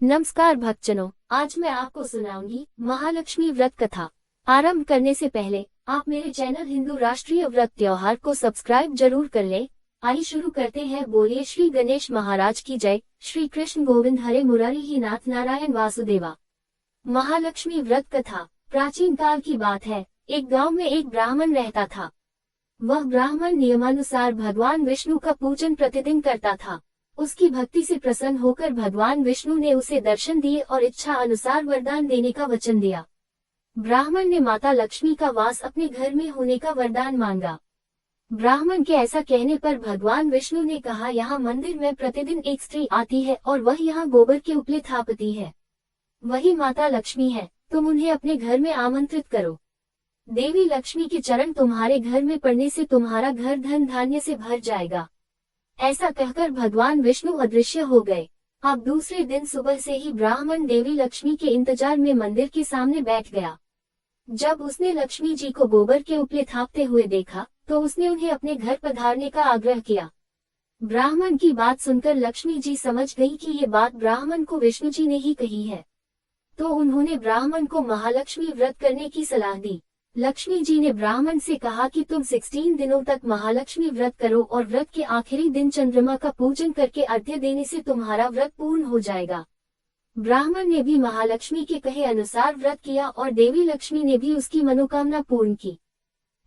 नमस्कार भक्तजनों, आज मैं आपको सुनाऊंगी महालक्ष्मी व्रत कथा। आरंभ करने से पहले आप मेरे चैनल हिंदू राष्ट्रीय व्रत त्योहार को सब्सक्राइब जरूर कर लें। आइए शुरू करते हैं। बोलिए श्री गणेश महाराज की जय। श्री कृष्ण गोविंद हरे मुरारी ही नाथ नारायण वासुदेवा। महालक्ष्मी व्रत कथा प्राचीन काल की बात है। एक गाँव में एक ब्राह्मण रहता था। वह ब्राह्मण नियमानुसार भगवान विष्णु का पूजन प्रतिदिन करता था। उसकी भक्ति से प्रसन्न होकर भगवान विष्णु ने उसे दर्शन दिए और इच्छा अनुसार वरदान देने का वचन दिया। ब्राह्मण ने माता लक्ष्मी का वास अपने घर में होने का वरदान मांगा। ब्राह्मण के ऐसा कहने पर भगवान विष्णु ने कहा, यहाँ मंदिर में प्रतिदिन एक स्त्री आती है और वह यहाँ गोबर के उपले थापती है। वही माता लक्ष्मी है, तुम उन्हें अपने घर में आमंत्रित करो। देवी लक्ष्मी के चरण तुम्हारे घर में पड़ने से तुम्हारा घर धन धान्य से भर जाएगा। ऐसा कहकर भगवान विष्णु अदृश्य हो गए। अब दूसरे दिन सुबह से ही ब्राह्मण देवी लक्ष्मी के इंतजार में मंदिर के सामने बैठ गया। जब उसने लक्ष्मी जी को गोबर के उपले थापते हुए देखा तो उसने उन्हें अपने घर पधारने का आग्रह किया। ब्राह्मण की बात सुनकर लक्ष्मी जी समझ गई कि ये बात ब्राह्मण को विष्णु जी ने ही कही है, तो उन्होंने ब्राह्मण को महालक्ष्मी व्रत करने की सलाह दी। लक्ष्मी जी ने ब्राह्मण से कहा कि तुम 16 दिनों तक महालक्ष्मी व्रत करो और व्रत के आखिरी दिन चंद्रमा का पूजन करके अर्घ्य देने से तुम्हारा व्रत पूर्ण हो जाएगा। ब्राह्मण ने भी महालक्ष्मी के कहे अनुसार व्रत किया और देवी लक्ष्मी ने भी उसकी मनोकामना पूर्ण की।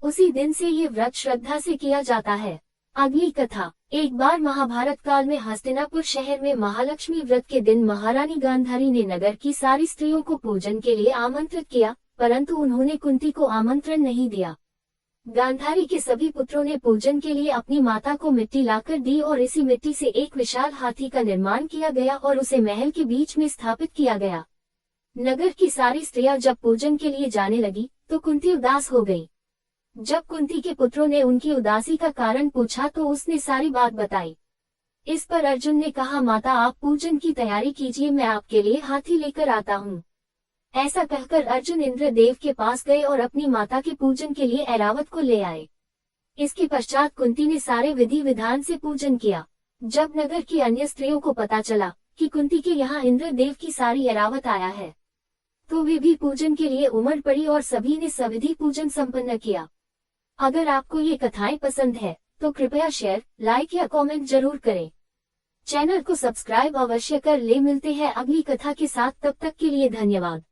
उसी दिन से ये व्रत श्रद्धा से किया जाता है। अगली कथा। एक बार महाभारत काल में हस्तिनापुर शहर में महालक्ष्मी व्रत के दिन महारानी गांधारी ने नगर की सारी स्त्रियों को पूजन के लिए आमंत्रित किया, परंतु उन्होंने कुंती को आमंत्रण नहीं दिया। गांधारी के सभी पुत्रों ने पूजन के लिए अपनी माता को मिट्टी लाकर दी और इसी मिट्टी से एक विशाल हाथी का निर्माण किया गया और उसे महल के बीच में स्थापित किया गया। नगर की सारी स्त्रियां जब पूजन के लिए जाने लगी तो कुंती उदास हो गई। जब कुंती के पुत्रों ने उनकी उदासी का कारण पूछा तो उसने सारी बात बताई। इस पर अर्जुन ने कहा, माता आप पूजन की तैयारी कीजिए, मैं आपके लिए हाथी लेकर आता हूँ। ऐसा कहकर अर्जुन इंद्रदेव के पास गए और अपनी माता के पूजन के लिए ऐरावत को ले आए। इसके पश्चात कुंती ने सारे विधि विधान से पूजन किया। जब नगर की अन्य स्त्रियों को पता चला कि कुंती के यहाँ इंद्रदेव की सारी ऐरावत आया है, तो वे भी पूजन के लिए उमड़ पड़ी और सभी ने सविधि पूजन संपन्न किया। अगर आपको ये कथाएं पसंद है तो कृपया शेयर, लाइक या कमेंट जरूर करें। चैनल को सब्सक्राइब अवश्य कर ले। मिलते हैं अगली कथा के साथ, तब तक के लिए धन्यवाद।